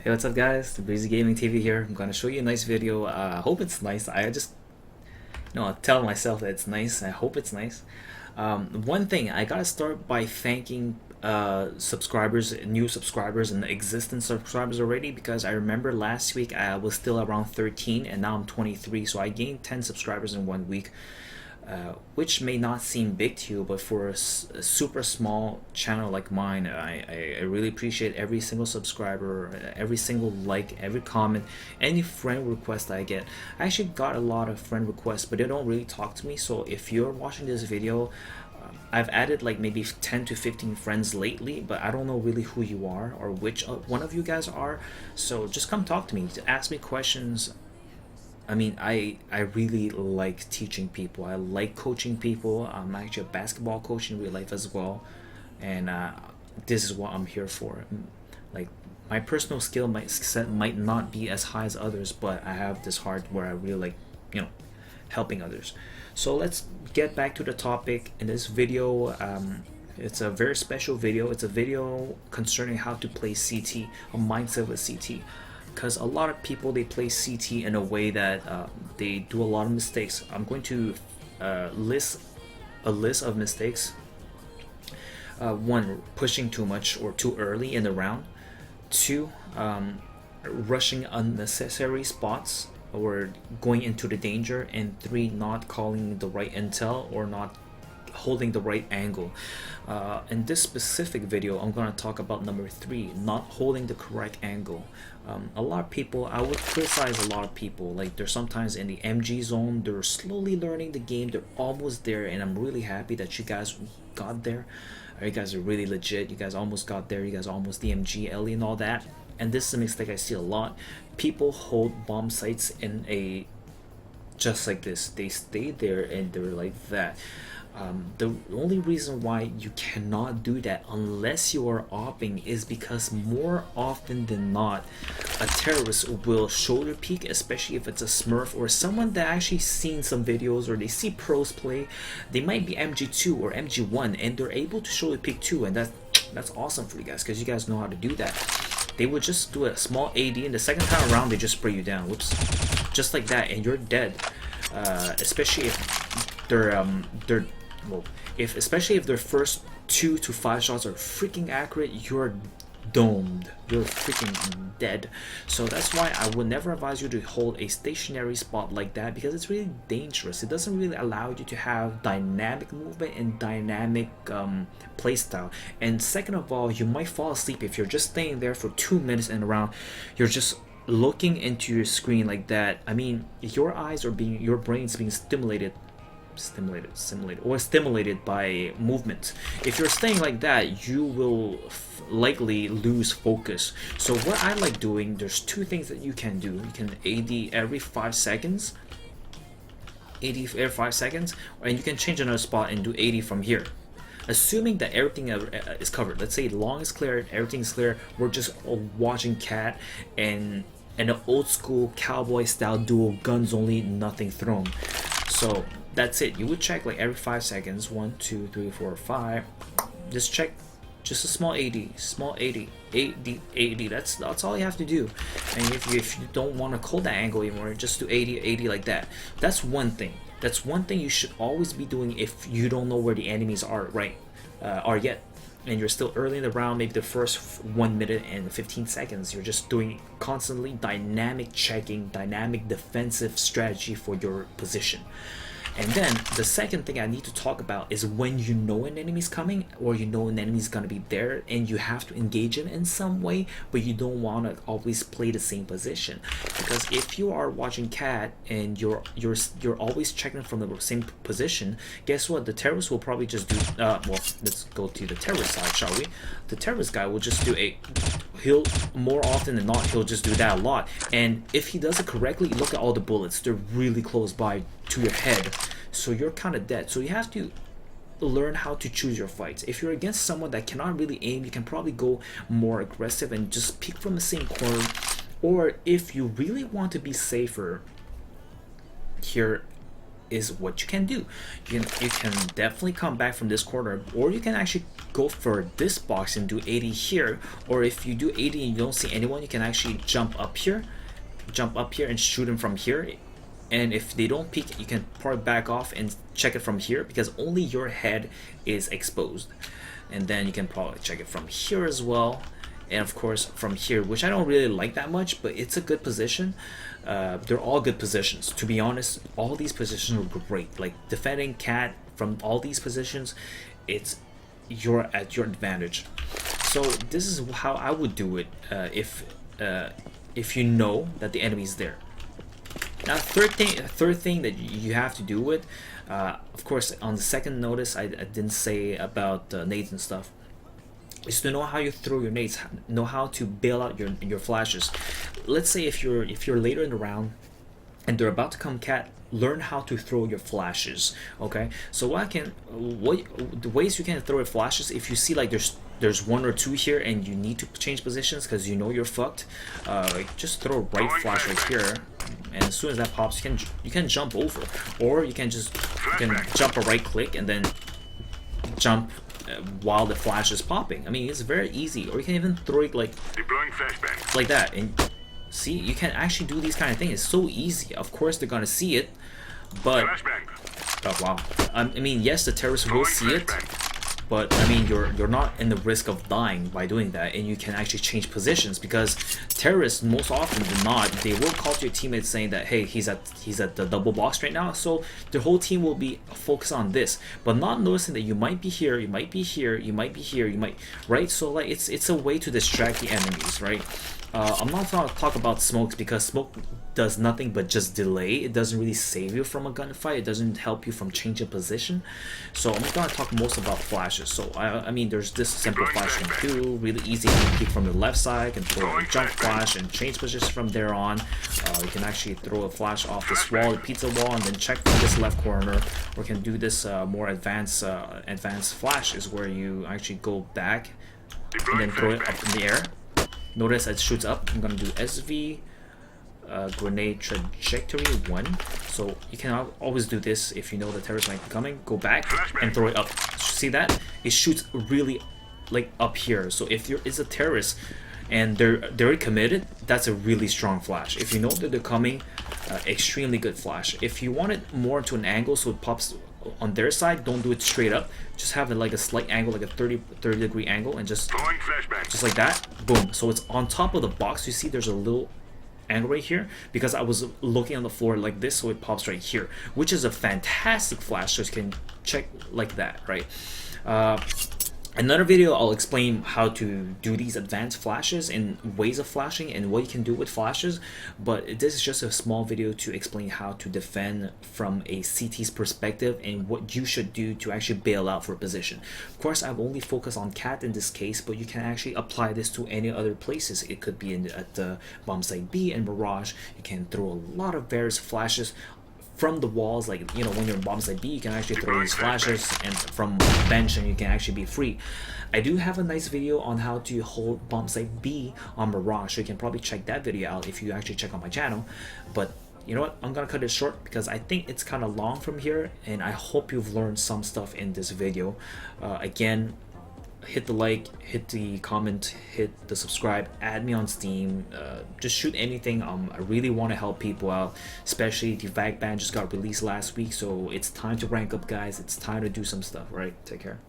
Hey, what's up guys? The Breezy Gaming TV here. I'm gonna show you a nice video. Hope it's nice. I tell myself that it's nice. I hope it's nice. One thing, I gotta start by thanking subscribers, new subscribers and existing subscribers already, because I remember last week I was still around 13 and now I'm 23, so I gained 10 subscribers in 1 week. Which may not seem big to you, but for a super small channel like mine, I really appreciate every single subscriber, every single like, every comment, any friend request I get. I actually got a lot of friend requests, but they don't really talk to me. So if you're watching this video, I've added like maybe 10 to 15 friends lately, but I don't know really who you are or which one of you guys are. So just come talk to me, ask me questions. I mean, I really like teaching people. I like coaching people. I'm actually a basketball coach in real life as well, and this is what I'm here for. Like, my personal skill might not be as high as others, but I have this heart where I really like, helping others. So let's get back to the topic. In this video, it's a very special video. It's a video concerning how to play CT, a mindset with CT. Because a lot of people, they play CT in a way that they do a lot of mistakes. I'm going to list a list of mistakes. One, pushing too much or too early in the round. Two, rushing unnecessary spots or going into the danger. And three, not calling the right intel or not holding the right angle. In this specific video, I'm going to talk about number 3, not holding the correct angle. A lot of people, I would criticize a lot of people, like they're sometimes in the MG zone, they're slowly learning the game, they're almost there, and I'm really happy that you guys got there. You guys are really legit, you guys almost got there, you guys almost DMG, Ellie and all that. And this is a mistake I see a lot. People hold bomb sites in a just like this, they stay there and they're like that. The only reason why you cannot do that unless you are opping is because more often than not, a terrorist will shoulder peek, especially if it's a smurf or someone that actually seen some videos or they see pros play. They might be MG2 or MG1 and they're able to shoulder peek too, and that's awesome for you guys because you guys know how to do that. They would just do a small AD and the second time around they just spray you down, whoops, just like that, and you're dead. Especially if especially if their first 2 to 5 shots are freaking accurate, you're domed, you're freaking dead. So that's why I would never advise you to hold a stationary spot like that, because it's really dangerous. It doesn't really allow you to have dynamic movement and dynamic playstyle. And second of all, you might fall asleep if you're just staying there for 2 minutes and around. You're just looking into your screen like that. I mean, your eyes are being, your brain's being stimulated by movement. If you're staying like that, you will likely lose focus. So what I like doing, there's 2 things that you can do. You can AD every 5 seconds, and you can change another spot and do 80 from here, assuming that everything is covered. Let's say long is clear, everything is clear, we're just watching cat and an old school cowboy style duel, guns only, nothing thrown. So that's it. You would check like every 5 seconds, 1 2 3 4 5. Just check, just a small AD, small 80, that's all you have to do. And if you don't want to call that angle anymore, just do 80 like that. That's one thing you should always be doing if you don't know where the enemies are yet, and you're still early in the round, maybe the first 1 minute and 15 seconds, you're just doing constantly dynamic checking, dynamic defensive strategy for your position. And then the second thing I need to talk about is when you know an enemy's coming, or you know an enemy's gonna be there and you have to engage him in some way, but you don't want to always play the same position. Because if you are watching cat and you're always checking from the same position, guess what? The terrorist will probably just do well, let's go to the terrorist side, shall we? The terrorist guy will just do he'll more often than not, he'll just do that a lot. And if he does it correctly, look at all the bullets, they're really close by to your head, so you're kind of dead. So you have to learn how to choose your fights. If you're against someone that cannot really aim, you can probably go more aggressive and just peek from the same corner. Or if you really want to be safer here, is what you can do. You can definitely come back from this corner, or you can actually go for this box and do 80 here, or if you do 80 and you don't see anyone, you can actually jump up here and shoot them from here. And if they don't peek, you can probably back off and check it from here, because only your head is exposed. And then you can probably check it from here as well, and of course from here, which I don't really like that much, but it's a good position. They're all good positions, to be honest. All these positions are great. Like defending cat from all these positions, you're at your advantage. So this is how I would do it if you know that the enemy is there. Now, third thing that you have to do with, of course, on the second notice, I didn't say about nades and stuff, is to know how you throw your nades, know how to bail out your flashes. Let's say if you're later in the round and they're about to come cat, learn how to throw your flashes. Okay, so the ways you can throw your flashes, if you see like there's one or two here and you need to change positions because you know you're fucked, just throw a right flash right here, and as soon as that pops, you can jump over, or you can jump a right click and then jump while the flash is popping. I mean, it's very easy. Or you can even throw it like that, and see, you can actually do these kind of things. It's so easy. Of course they're gonna see it, but oh wow, I mean, yes, the terrorists will see it, but I mean, you're not in the risk of dying by doing that, and you can actually change positions, because terrorists most often than not, they will call to your teammates saying that, hey, he's at the double box right now, so the whole team will be focused on this, but not noticing that you might be here, you might be here, you might be here, you might, right? So like it's a way to distract the enemies, right? I'm not going to talk about smokes, because smoke does nothing but just delay. It doesn't really save you from a gunfight. It doesn't help you from changing position. So I'm going to talk most about flashes. So I mean, there's this simple flash you can do, really easy. You can peek from the left side, can throw a jump flash and change position from there on. You can actually throw a flash off this wall, the pizza wall, and then check from this left corner. Or can do this more advanced flash, is where you actually go back and then throw it up in the air. Notice it shoots up. I'm gonna do SV grenade trajectory 1. So you can always do this if you know the terrorist might be coming. Go back and throw it up. See that? It shoots really like up here. So if there is a terrorist and they're committed, that's a really strong flash. If you know that they're coming, extremely good flash. If you want it more to an angle so it pops on their side, don't do it straight up. Just have it like a slight angle, like a 30 degree angle, and just like that. Boom. So it's on top of the box. You see there's a little angle right here, because I was looking on the floor like this, so it pops right here, which is a fantastic flash. So you can check like that, right? Another video, I'll explain how to do these advanced flashes and ways of flashing and what you can do with flashes, but this is just a small video to explain how to defend from a CT's perspective and what you should do to actually bail out for a position. Of course, I've only focused on cat in this case, but you can actually apply this to any other places. It could be at the bomb site B and Mirage. You can throw a lot of various flashes from the walls, like, you know, when you're in bomb site B, you can actually throw these flashes, and from bench, and you can actually be free. I do have a nice video on how to hold bomb site B on Mirage, so you can probably check that video out if you actually check on my channel. But you know what, I'm gonna cut it short because I think it's kind of long from here, and I hope you've learned some stuff in this video. Again, hit the like, hit the comment, hit the subscribe, add me on Steam, just shoot anything. I really want to help people out, especially the VAG ban just got released last week, so it's time to rank up, guys. It's time to do some stuff, right? Take care.